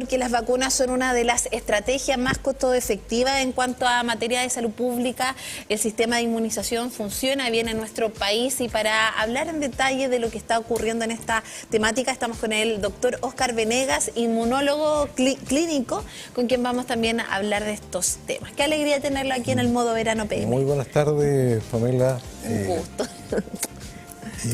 porque las vacunas son una de las estrategias más costo efectivas en cuanto a materia de salud pública. El sistema de inmunización funciona bien en nuestro país, y para hablar en detalle de lo que está ocurriendo en esta temática estamos con el doctor Óscar Venegas, inmunólogo clínico, con quien vamos también a hablar de estos temas. Qué alegría tenerlo aquí en el Modo Verano PM. Muy buenas tardes, Pamela. Un gusto.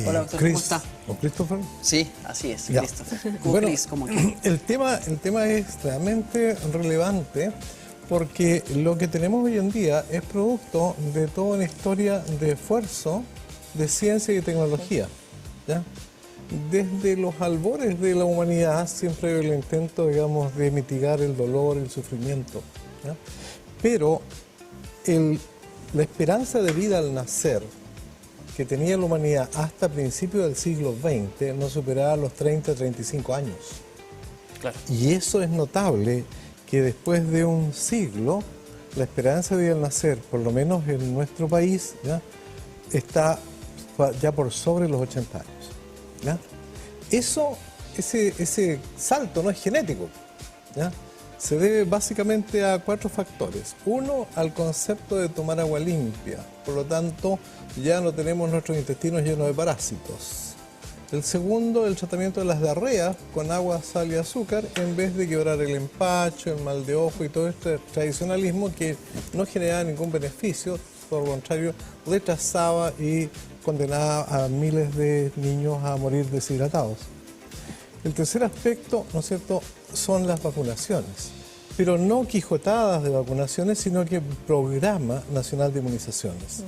Hola, doctor, ¿cómo está? ¿O Christopher? Sí, así es, Ya. Christopher. Bueno, Chris, como aquí. el tema es realmente relevante, porque lo que tenemos hoy en día es producto de toda una historia de esfuerzo de ciencia y tecnología, ¿ya? Desde los albores de la humanidad siempre el intento, digamos, de mitigar el dolor, el sufrimiento, ¿ya? Pero la esperanza de vida al nacer que tenía la humanidad hasta principios del siglo XX no superaba los 30-35 años. Claro. Y eso es notable, que después de un siglo, la esperanza de vida al nacer, por lo menos en nuestro país, ¿ya?, está ya por sobre los 80 años. ¿Ya? Ese salto no es genético, ¿ya? Se debe básicamente a 4 factores. Uno, al concepto de tomar agua limpia. Por lo tanto, ya no tenemos nuestros intestinos llenos de parásitos. El segundo, el tratamiento de las diarreas con agua, sal y azúcar, en vez de quebrar el empacho, el mal de ojo y todo este tradicionalismo que no generaba ningún beneficio, por lo contrario, retrasaba y condenaba a miles de niños a morir deshidratados. El tercer aspecto, ¿no es cierto?, son las vacunaciones, pero no quijotadas de vacunaciones, sino que Programa Nacional de Inmunizaciones.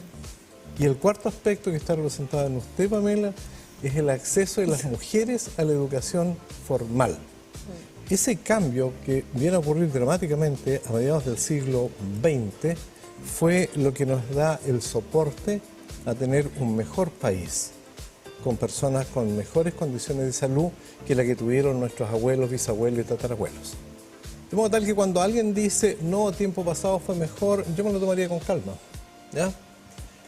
Y el cuarto aspecto que está representado en usted, Pamela, es el acceso de las mujeres a la educación formal. Ese cambio que viene a ocurrir dramáticamente a mediados del siglo XX fue lo que nos da el soporte a tener un mejor país, con personas con mejores condiciones de salud que la que tuvieron nuestros abuelos, bisabuelos y tatarabuelos. De modo tal que cuando alguien dice, no, tiempo pasado fue mejor, yo me lo tomaría con calma, ¿ya?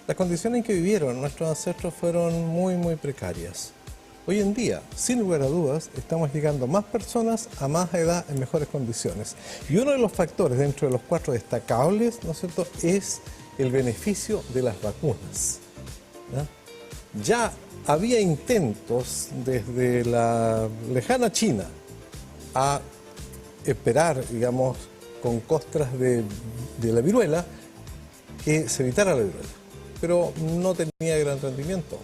Las condiciones en que vivieron nuestros ancestros fueron muy, muy precarias. Hoy en día, sin lugar a dudas, estamos llegando más personas a más edad en mejores condiciones. Y uno de los factores dentro de los 4 destacables, ¿no es cierto?, es el beneficio de las vacunas, ¿ya? Ya había intentos desde la lejana China a esperar, digamos, con costras de la viruela, que se evitara la viruela, pero no tenía gran rendimiento.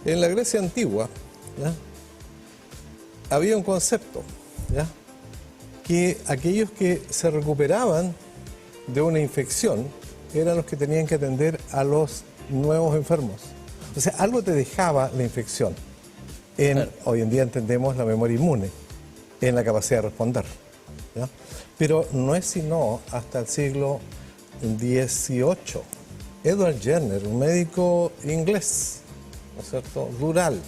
En la Grecia antigua, ¿ya?, había un concepto, ¿ya?, que aquellos que se recuperaban de una infección eran los que tenían que atender a los nuevos enfermos. O sea, algo te dejaba la infección. Claro. Hoy en día entendemos la memoria inmune, en la capacidad de responder, ¿ya? Pero no es sino hasta el siglo XVIII. Edward Jenner, un médico inglés, ¿no es cierto?, rural,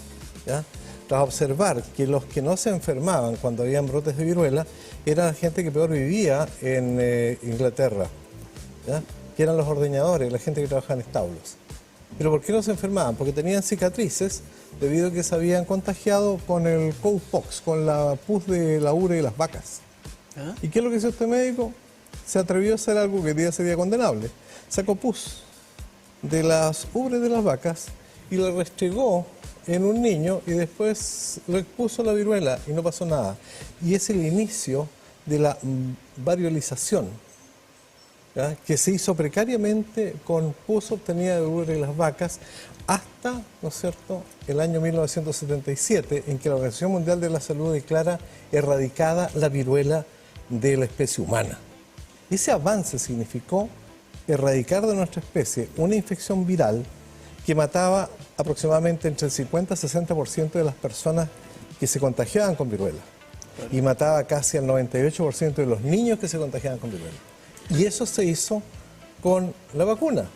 ¿ya?, tras observar que los que no se enfermaban cuando habían brotes de viruela eran la gente que peor vivía en Inglaterra, ¿ya?, que eran los ordeñadores, la gente que trabajaba en establos. ¿Pero por qué no se enfermaban? Porque tenían cicatrices debido a que se habían contagiado con el cowpox, con la pus de la ubre de las vacas. ¿Ah? ¿Y qué es lo que hizo este médico? Se atrevió a hacer algo que hoy día sería condenable. Sacó pus de las ubres de las vacas y la restregó en un niño y después lo expuso a la viruela y no pasó nada. Y es el inicio de la variolización, ¿ya?, que se hizo precariamente con pus obtenida de ubre de las vacas hasta, ¿no es cierto?, el año 1977, en que la Organización Mundial de la Salud declara erradicada la viruela de la especie humana. Ese avance significó erradicar de nuestra especie una infección viral que mataba aproximadamente entre el 50 y 60% de las personas que se contagiaban con viruela, y mataba casi al 98% de los niños que se contagiaban con viruela. Y eso se hizo con la vacuna,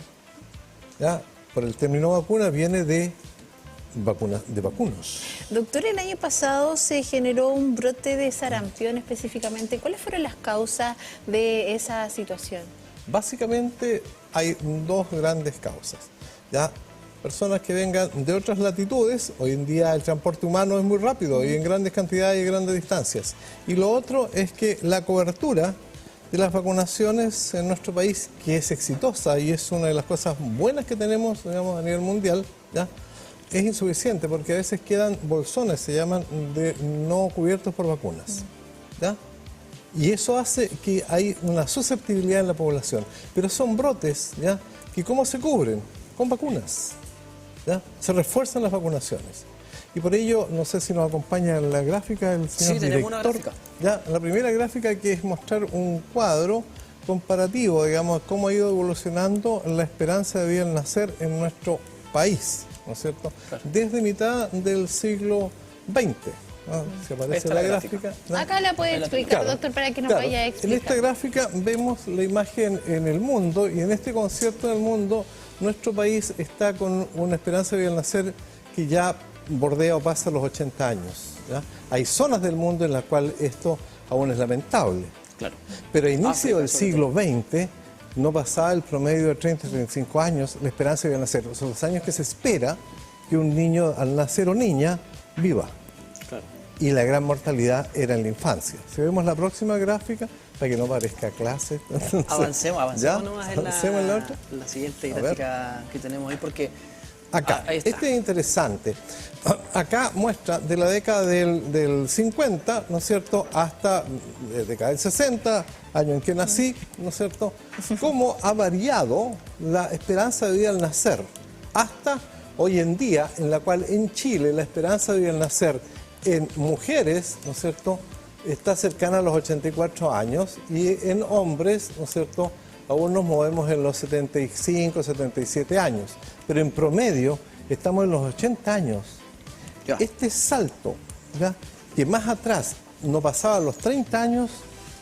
¿ya? Por el término vacuna viene de vacunos. Doctor, el año pasado se generó un brote de sarampión específicamente. ¿Cuáles fueron las causas de esa situación? Básicamente hay 2 grandes causas, ¿ya? personas que vengan de otras latitudes. Hoy en día el transporte humano es muy rápido y en grandes cantidades y grandes distancias. Y lo otro es que la cobertura de las vacunaciones en nuestro país, que es exitosa y es una de las cosas buenas que tenemos, digamos, a nivel mundial, ¿ya?, es insuficiente porque a veces quedan bolsones, se llaman, de no cubiertos por vacunas, ¿ya? Y eso hace que hay una susceptibilidad en la población. Pero son brotes, ¿ya?, que ¿cómo se cubren? Con vacunas, ¿ya? Se refuerzan las vacunaciones. Y por ello, no sé si nos acompaña en la gráfica el señor Sí, tenemos director. una gráfica. Ya, la primera gráfica, que es mostrar un cuadro comparativo, digamos, cómo ha ido evolucionando la esperanza de vida al nacer en nuestro país, ¿no es cierto? Claro. Desde mitad del siglo XX. ¿No? Si aparece Esta la es la gráfica. ¿no? Acá la puede explicar, Claro, doctor, para que nos claro. vaya a En explicar. esta gráfica vemos la imagen en el mundo, y en este concierto del mundo nuestro país está con una esperanza de vida al nacer que ya bordea o pasa los 80 años. ¿Ya? Hay zonas del mundo en las cuales esto aún es lamentable. Claro. Pero a inicio África, del sobre siglo XX no pasaba el promedio de 30 a 35 años la esperanza de vida al nacer. Son los años que se espera que un niño al nacer o niña viva. Claro. Y la gran mortalidad era en la infancia. Si vemos la próxima gráfica, para que no parezca clase. Entonces, Avancemos ¿ya? nomás Avancemos en la otra. la siguiente A ver. gráfica que tenemos ahí, porque Acá, ahí está. este es interesante. Acá muestra de la década del 50, ¿no es cierto?, hasta la década del 60, año en que nací, ¿no es cierto?, cómo ha variado la esperanza de vida al nacer, hasta hoy en día, en la cual en Chile la esperanza de vida al nacer en mujeres, ¿no es cierto?, está cercana a los 84 años, y en hombres, ¿no es cierto?, aún nos movemos en los 75, 77 años, pero en promedio estamos en los 80 años. Ya. Este salto, ¿ya?, que más atrás no pasaba los 30 años,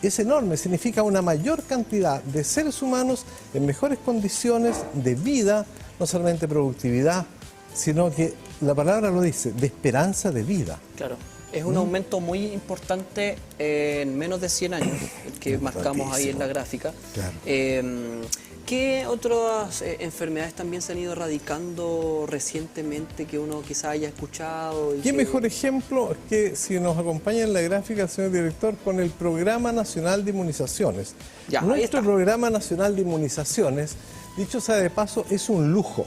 es enorme, significa una mayor cantidad de seres humanos en mejores condiciones de vida, no solamente productividad, sino que la palabra lo dice, de esperanza de vida. Claro, es un aumento muy importante en menos de 100 años, el que marcamos ahí en la gráfica. Claro. ¿Qué otras enfermedades también se han ido erradicando recientemente que uno quizá haya escuchado? ¿Qué mejor ejemplo que si nos acompaña en la gráfica el señor director con el Programa Nacional de Inmunizaciones? Ya, ahí Nuestro está. Programa Nacional de Inmunizaciones, dicho sea de paso, es un lujo,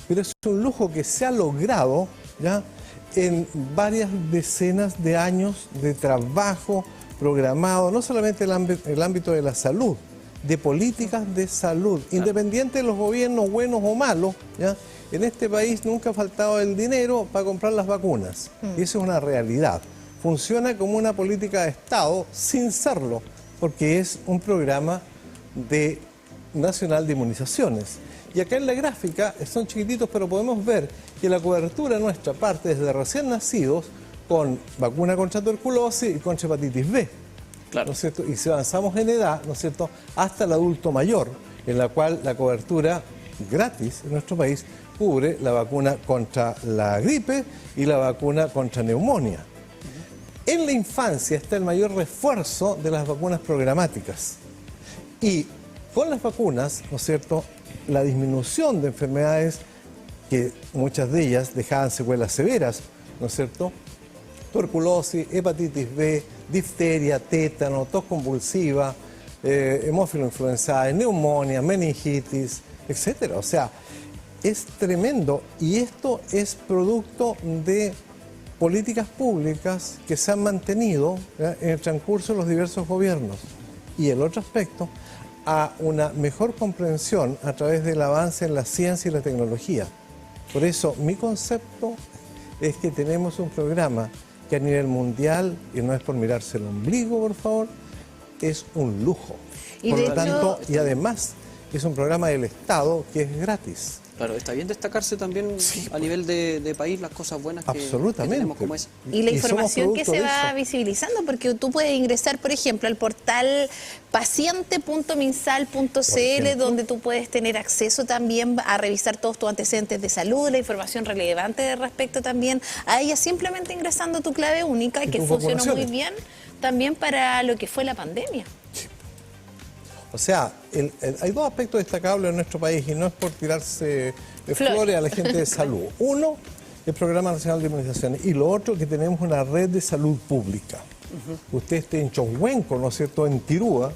pero es un lujo que se ha logrado, ¿ya?, en varias decenas de años de trabajo programado, no solamente en el ámbito de la salud, de políticas de salud, independiente de los gobiernos buenos o malos, ¿ya?, en este país nunca ha faltado el dinero para comprar las vacunas. Y eso es una realidad. Funciona como una política de Estado sin serlo, porque es un programa nacional de inmunizaciones. Y acá en la gráfica, son chiquititos, pero podemos ver que la cobertura nuestra parte desde recién nacidos con vacuna contra tuberculosis y contra hepatitis B. Claro. ¿No es cierto? Y si avanzamos en edad, ¿no es cierto?, hasta el adulto mayor, en la cual la cobertura gratis en nuestro país cubre la vacuna contra la gripe y la vacuna contra neumonía. En la infancia está el mayor refuerzo de las vacunas programáticas. Y con las vacunas, ¿no es cierto?, la disminución de enfermedades, que muchas de ellas dejaban secuelas severas, ¿no es cierto?, tuberculosis, hepatitis B, difteria, tétano, tos convulsiva, hemófilo influenzae, neumonía, meningitis, etcétera. O sea, es tremendo, y esto es producto de políticas públicas que se han mantenido, ¿ya?, en el transcurso de los diversos gobiernos. Y el otro aspecto, a una mejor comprensión a través del avance en la ciencia y la tecnología. Por eso, mi concepto es que tenemos un programa que a nivel mundial, y no es por mirarse el ombligo, por favor, es un lujo. Y Por de lo hecho, tanto, y además, es un programa del Estado que es gratis. Claro, está bien destacarse también a nivel de país las cosas buenas que Absolutamente. tenemos como esa. Y la somos información que producto se de va eso. visibilizando, porque tú puedes ingresar, por ejemplo, al portal paciente.minsal.cl, donde tú puedes tener acceso también a revisar todos tus antecedentes de salud, la información relevante respecto también a ella, simplemente ingresando tu clave única, Y que tus funcionó muy vacunaciones. bien también para lo que fue la pandemia. O sea, hay dos aspectos destacables en nuestro país y no es por tirarse flores a la gente de salud. Uno, el Programa Nacional de Inmunizaciones, y lo otro, que tenemos una red de salud pública. Usted esté en Chonhuenco, ¿no es cierto?, en Tirúa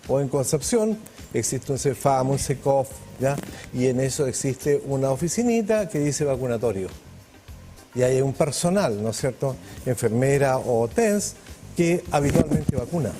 o en Concepción, existe un CEFAM, un SECOF, ¿ya? Y en eso existe una oficinita que dice vacunatorio. Y hay un personal, ¿no es cierto?, enfermera o TENS, que habitualmente vacuna.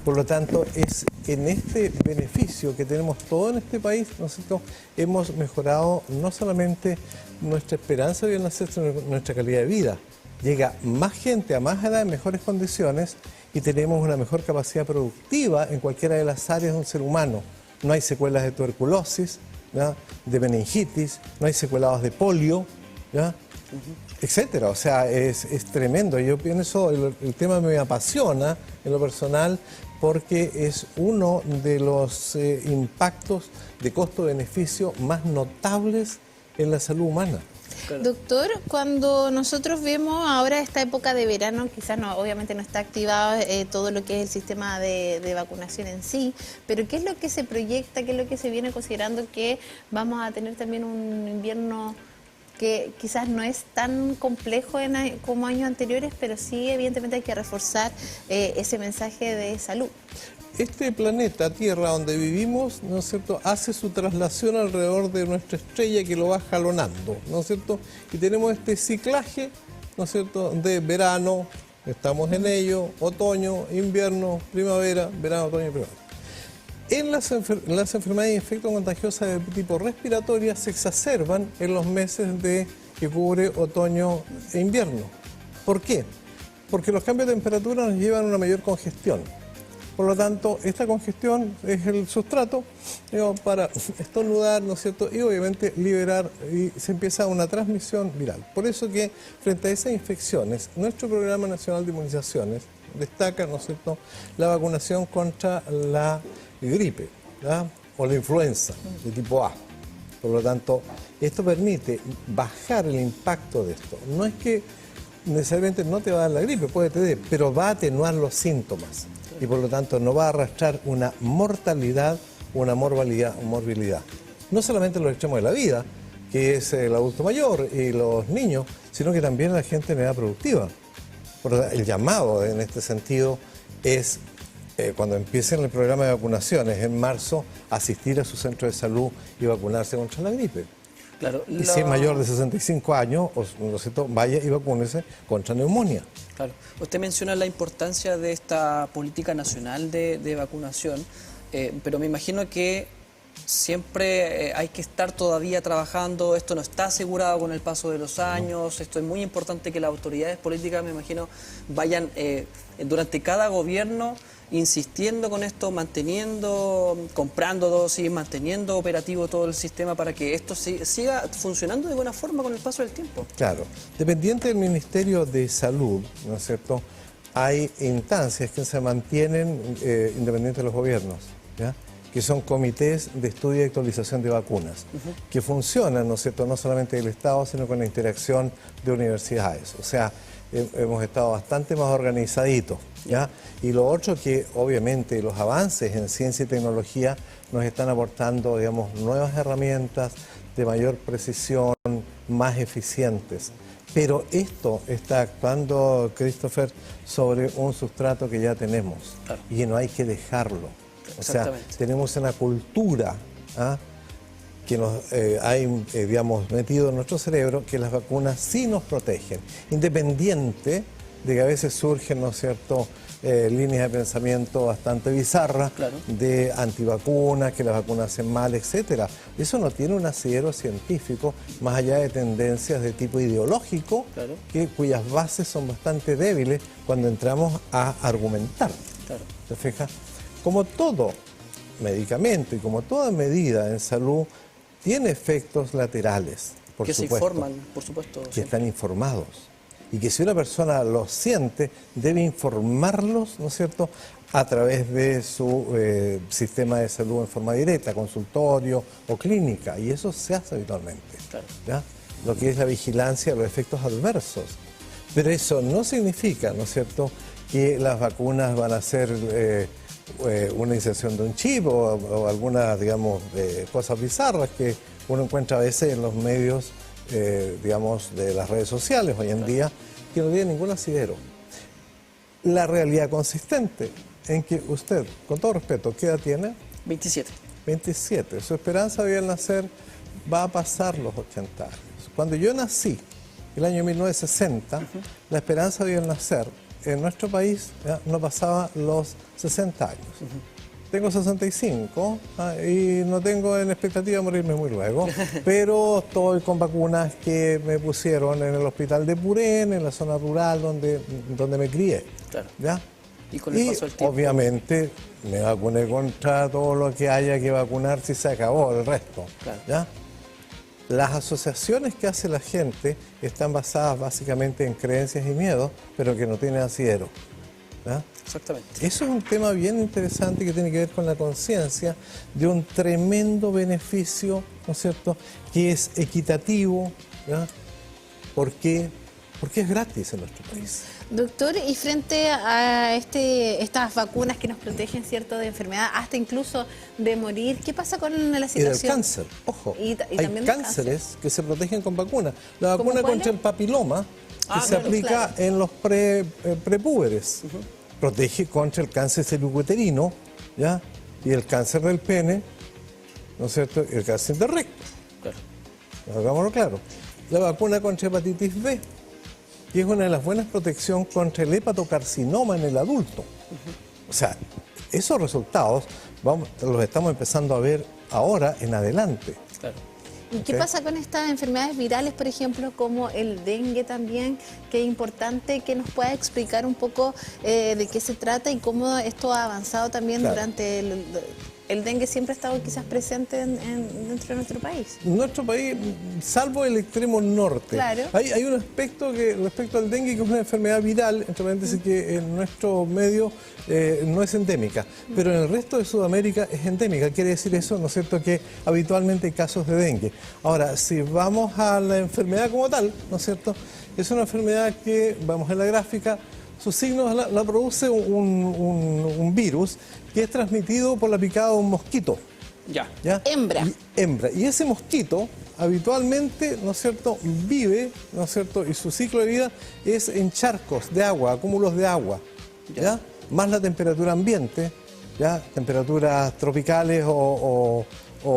Por lo tanto, es en este beneficio que tenemos todo en este país, ¿no es cierto?, hemos mejorado no solamente nuestra esperanza de nacer, sino nuestra calidad de vida. Llega más gente a más edad en mejores condiciones y tenemos una mejor capacidad productiva en cualquiera de las áreas de un ser humano. No hay secuelas de tuberculosis, ¿ya?, de meningitis, no hay secuelados de polio, ¿ya?, etcétera. O sea, es tremendo. Yo pienso, el tema me apasiona en lo personal porque es uno de los impactos de costo-beneficio más notables en la salud humana. Claro. Doctor, cuando nosotros vemos ahora esta época de verano, quizás no, obviamente no está activado todo lo que es el sistema de vacunación en sí, pero ¿qué es lo que se proyecta, qué es lo que se viene considerando que vamos a tener también un invierno que quizás no es tan complejo como años anteriores, pero sí evidentemente hay que reforzar ese mensaje de salud? Este planeta Tierra donde vivimos, ¿no es cierto?, hace su traslación alrededor de nuestra estrella que lo va jalonando, ¿no es cierto? Y tenemos este ciclaje, ¿no es cierto?, de verano, estamos en ello, otoño, invierno, primavera, verano, otoño y primavera. En las enfermedades infecto-contagiosas de tipo respiratoria se exacerban en los meses que cubre otoño e invierno. ¿Por qué? Porque los cambios de temperatura nos llevan a una mayor congestión. Por lo tanto, esta congestión es el sustrato, digamos, para estornudar, ¿no es cierto?, y obviamente liberar, y se empieza una transmisión viral. Por eso que frente a esas infecciones, nuestro Programa Nacional de Inmunizaciones destaca, ¿no es cierto?, la vacunación contra la gripe, ¿ya?, o la influenza de tipo A. Por lo tanto, esto permite bajar el impacto de esto. No es que necesariamente no te va a dar la gripe, puede tener, pero va a atenuar los síntomas. Y por lo tanto no va a arrastrar una mortalidad o una morbilidad. No solamente en los extremos de la vida, que es el adulto mayor y los niños, sino que también la gente en edad productiva. El llamado en este sentido es, cuando empiecen el programa de vacunaciones en marzo, asistir a su centro de salud y vacunarse contra la gripe. Claro, y si es mayor de 65 años, ¿no es cierto?, vaya y vacúnese contra neumonía. Claro. Usted menciona la importancia de esta política nacional de vacunación, pero me imagino que siempre hay que estar todavía trabajando, esto no está asegurado con el paso de los años, esto es muy importante que las autoridades políticas, me imagino, vayan durante cada gobierno insistiendo con esto, manteniendo, comprando dosis, manteniendo operativo todo el sistema para que esto siga funcionando de buena forma con el paso del tiempo. Claro, dependiente del Ministerio de Salud, ¿no es cierto?, hay instancias que se mantienen independientes de los gobiernos, ¿ya?, que son comités de estudio y actualización de vacunas, que funcionan, ¿no es cierto?, no solamente del Estado, sino con la interacción de universidades. O sea, hemos estado bastante más organizaditos, ¿ya? Y lo otro que obviamente los avances en ciencia y tecnología nos están aportando, digamos, nuevas herramientas de mayor precisión, más eficientes. Pero esto está actuando, Christopher, sobre un sustrato que ya tenemos, claro, y no hay que dejarlo. O sea, tenemos una cultura, ¿ah?, que nos digamos, metido en nuestro cerebro, que las vacunas sí nos protegen, independiente de que a veces surgen, ¿no es cierto?, líneas de pensamiento bastante bizarras, claro, de antivacunas, que las vacunas hacen mal, etcétera. Eso no tiene un asidero científico, más allá de tendencias de tipo ideológico, claro, cuyas bases son bastante débiles cuando entramos a argumentar. Claro. ¿Te fijas? Como todo medicamento y como toda medida en salud, tiene efectos laterales, por supuesto. Que se informan, por supuesto. Que están informados. Y que si una persona los siente, debe informarlos, ¿no es cierto?, a través de su sistema de salud en forma directa, consultorio o clínica. Y eso se hace habitualmente. Claro. ¿Ya? Lo que es la vigilancia de los efectos adversos. Pero eso no significa, ¿no es cierto?, que las vacunas van a ser una inserción de un chip o algunas, digamos, cosas bizarras que uno encuentra a veces en los medios, digamos, de las redes sociales hoy en día, que no tienen ningún asidero. La realidad consistente en que usted, con todo respeto, ¿qué edad tiene? 27. 27. Su esperanza de vida al nacer va a pasar los 80 años. Cuando yo nací, el año 1960, la esperanza de vida al nacer en nuestro país no pasaba los 60 años. Tengo 65 y no tengo en expectativa de morirme muy luego, pero estoy con vacunas que me pusieron en el hospital de Purén, en la zona rural donde me crié. Claro. ¿Ya? Y con el paso del tiempo, obviamente me vacuné contra todo lo que haya que vacunar si se acabó el resto. Claro. ¿Ya? Las asociaciones que hace la gente están basadas básicamente en creencias y miedos, pero que no tienen asidero. ¿Ya? Exactamente. Eso es un tema bien interesante que tiene que ver con la conciencia de un tremendo beneficio, ¿no es cierto?, que es equitativo. ¿Ya? ¿Por qué? Porque es gratis en nuestro país. Doctor, y frente a estas vacunas que nos protegen, ¿cierto?, de enfermedad, hasta incluso de morir, ¿qué pasa con la situación? Y del cáncer, ojo. Y hay también del cánceres cáncer que se protegen con vacunas. La ¿Cómo vacuna cuáles? contra el papiloma, que se claro, aplica claro. en los prepúberes, protege contra el cáncer cervicuterino, ¿ya? Y el cáncer del pene, ¿no es cierto?, y el cáncer del recto. Claro. Hagámoslo claro. La vacuna contra hepatitis B, que es una de las buenas protecciones contra el hepatocarcinoma en el adulto. O sea, esos resultados los estamos empezando a ver ahora en adelante. Claro. ¿Y qué pasa con estas enfermedades virales, por ejemplo, como el dengue también? Que es importante que nos pueda explicar un poco de qué se trata y cómo esto ha avanzado también Claro. durante el dengue siempre ha estado quizás presente dentro de nuestro país. En nuestro país, salvo el extremo norte, Claro. hay un aspecto que respecto al dengue, que es una enfermedad viral, entre paréntesis, que en nuestro medio no es endémica, pero en el resto de Sudamérica es endémica. Quiere decir eso, ¿no es cierto?, que habitualmente hay casos de dengue. Ahora, si vamos a la enfermedad como tal, ¿no es cierto?, es una enfermedad que, vamos a la gráfica, sus signos la produce un virus que es transmitido por la picada de un mosquito. Ya. ¿Ya? Hembra. Hembra. Y ese mosquito habitualmente, ¿no es cierto?, vive, ¿no es cierto?, y su ciclo de vida es en charcos de agua, acúmulos de agua, ¿ya? Más la temperatura ambiente, ¿ya? Temperaturas tropicales o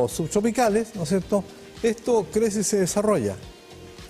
subtropicales, ¿no es cierto?, esto crece y se desarrolla.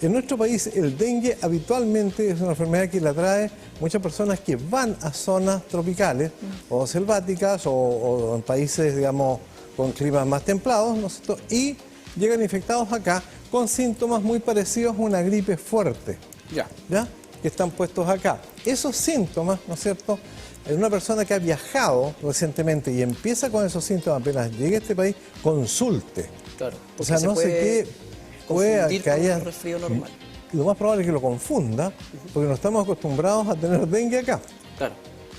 En nuestro país el dengue habitualmente es una enfermedad que la trae muchas personas que van a zonas tropicales o selváticas o en países, digamos, con climas más templados, ¿no es cierto?, y llegan infectados acá con síntomas muy parecidos a una gripe fuerte, ¿ya?, que están puestos acá. Esos síntomas, ¿no es cierto?, en una persona que ha viajado recientemente y empieza con esos síntomas apenas llegue a este país, consulte. Claro. O sea, no sé qué puede que haya un resfrío normal. Lo más probable es que lo confunda, porque no estamos acostumbrados a tener dengue acá. Claro.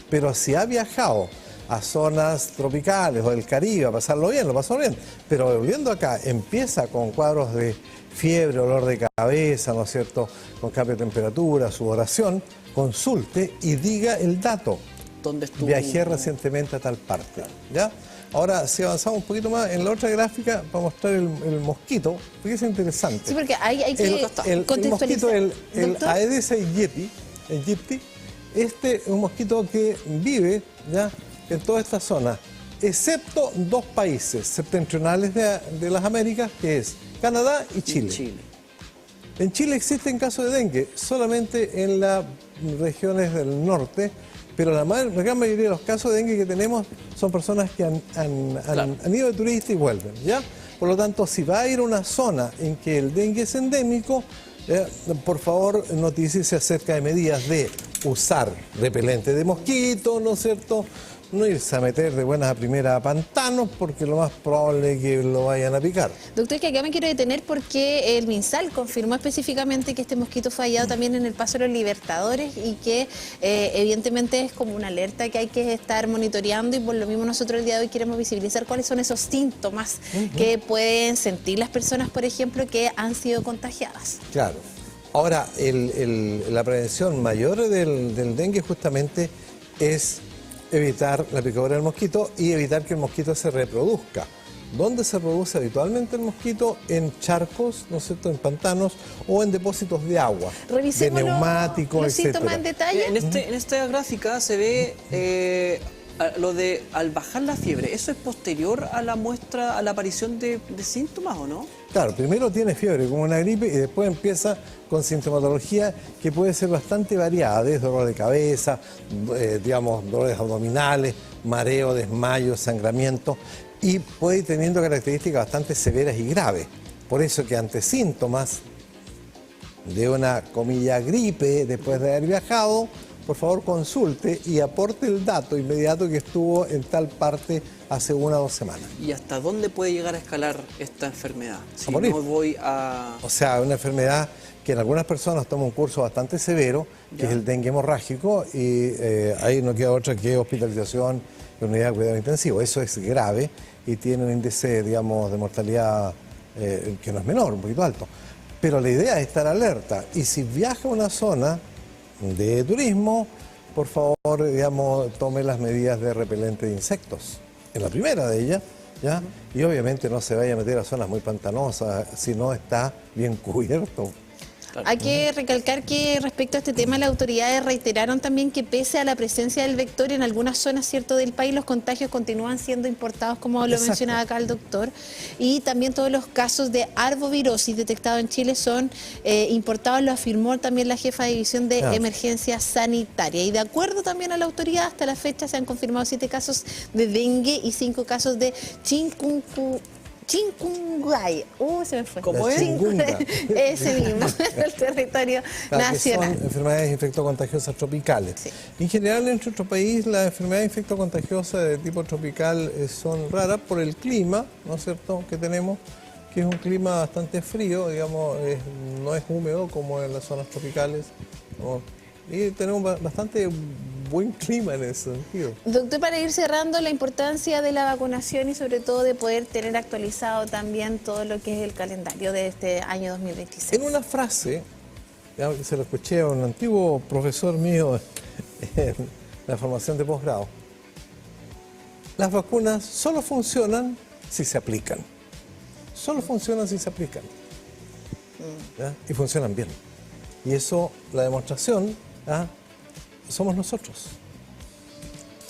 Pero si ha viajado a zonas tropicales o del Caribe a pasarlo bien, lo pasó bien. Pero viviendo acá, empieza con cuadros de fiebre, olor de cabeza, ¿no es cierto?, con cambio de temperatura, sudoración, consulte y diga el dato. ¿Dónde estuvo? Viajé recientemente a tal parte, ¿ya? Ahora, si avanzamos un poquito más, en la otra gráfica, para mostrar el mosquito, porque es interesante. Sí, porque hay que El mosquito, el Doctor, Aedes aegypti, este es un mosquito que vive, ¿ya?, en toda esta zona, excepto dos países septentrionales de las Américas, que es Canadá y Chile. En Chile existen casos de dengue, solamente en las regiones del norte, pero la gran mayoría de los casos de dengue que tenemos son personas que han ido de turista y vuelven, ¿ya? Por lo tanto, si va a ir a una zona en que el dengue es endémico, por favor, notíciese acerca de medidas de usar repelente de mosquito, ¿no es cierto?, no irse a meter de buenas a primeras a pantanos, porque lo más probable es que lo vayan a picar. doctor, que acá me quiero detener porque el MinSal confirmó específicamente que este mosquito fue hallado también en el Paso de los Libertadores y que evidentemente es como una alerta que hay que estar monitoreando, y por lo mismo nosotros el día de hoy queremos visibilizar cuáles son esos síntomas que pueden sentir las personas, por ejemplo, que han sido contagiadas. Claro. Ahora, la prevención mayor del dengue justamente es evitar la picadura del mosquito y evitar que el mosquito se reproduzca. ¿Dónde se produce habitualmente el mosquito? En charcos, ¿no es cierto?, en pantanos o en depósitos de agua, Revisemos de neumáticos, los síntomas en etcétera. detalle. En esta gráfica se ve lo de al bajar la fiebre. ¿Eso es posterior a la muestra, a la aparición de síntomas o no? Claro, primero tiene fiebre como una gripe y después empieza con sintomatología que puede ser bastante variada, desde dolor de cabeza, digamos, dolores abdominales, mareo, desmayo, sangramiento, y puede ir teniendo características bastante severas y graves. Por eso que ante síntomas de una, comilla, gripe, después de haber viajado, por favor consulte y aporte el dato inmediato que estuvo en tal parte hace 1 o 2 semanas. ¿Y hasta dónde puede llegar a escalar esta enfermedad? Si A morir. no voy a... O sea, una enfermedad que en algunas personas toma un curso bastante severo, que es el dengue hemorrágico, y ahí no queda otra que hospitalización en unidad de cuidado intensivo. Eso es grave y tiene un índice, digamos, de mortalidad que no es menor, un poquito alto. Pero la idea es estar alerta, y si viaja a una zona de turismo, por favor, digamos, tome las medidas de repelente de insectos. En la primera de ellas, ¿ya? Y obviamente no se vaya a meter a zonas muy pantanosas si no está bien cubierto. Claro. Hay que recalcar que respecto a este tema, las autoridades reiteraron también que pese a la presencia del vector en algunas zonas, cierto, del país, los contagios continúan siendo importados, como lo Exacto. mencionaba acá el doctor, y también todos los casos de arbovirosis detectados en Chile son importados, lo afirmó también la jefa de división de emergencia sanitaria. Y de acuerdo también a la autoridad, hasta la fecha se han confirmado 7 casos de dengue y 5 casos de chikungunya. Se me fue. ¿Cómo es? Chikungunya. Ese mismo, el territorio nacional. Son enfermedades infectocontagiosas tropicales. Sí. En general, en nuestro país, las enfermedades infectocontagiosas de tipo tropical son raras por el clima, ¿no es cierto?, que tenemos, que es un clima bastante frío, digamos, no es húmedo como en las zonas tropicales, ¿no? Y tenemos bastante buen clima en ese sentido. Doctor, para ir cerrando, la importancia de la vacunación y sobre todo de poder tener actualizado también todo lo que es el calendario de este año 2026. En una frase, digamos, que se lo escuché a un antiguo profesor mío en la formación de posgrado, las vacunas solo funcionan si se aplican. Solo funcionan si se aplican. ¿Ya? Y funcionan bien. Y eso, la demostración, ¿ah?, somos nosotros.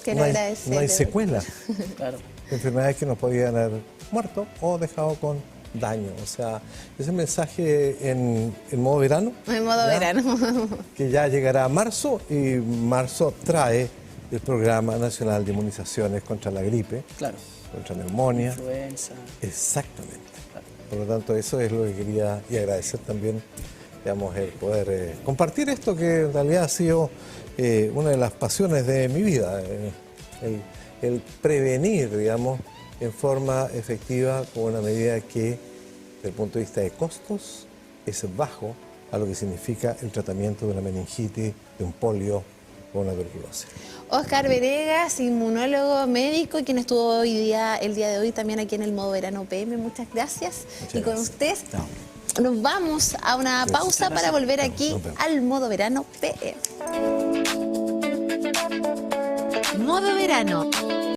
Que No hay secuela. Claro. Enfermedades que nos podían haber muerto o dejado con daño. O sea, ese mensaje en modo verano. En modo ¿ya?, verano. que ya llegará a marzo, y marzo trae el Programa Nacional de Inmunizaciones contra la gripe, Claro. contra neumonía. Influenza. Exactamente. Por lo tanto, eso es lo que quería, y agradecer también, digamos, el poder compartir esto que en realidad ha sido una de las pasiones de mi vida, el prevenir, digamos, en forma efectiva con una medida que, desde el punto de vista de costos, es bajo a lo que significa el tratamiento de una meningitis, de un polio o una tuberculosis. Oscar Venegas, inmunólogo médico, quien estuvo el día de hoy también aquí en el Modo Verano PM. Muchas gracias. Muchas y con gracias. usted No. nos vamos a una pausa para volver aquí Nos vemos. al Modo Verano PM. Modo Verano.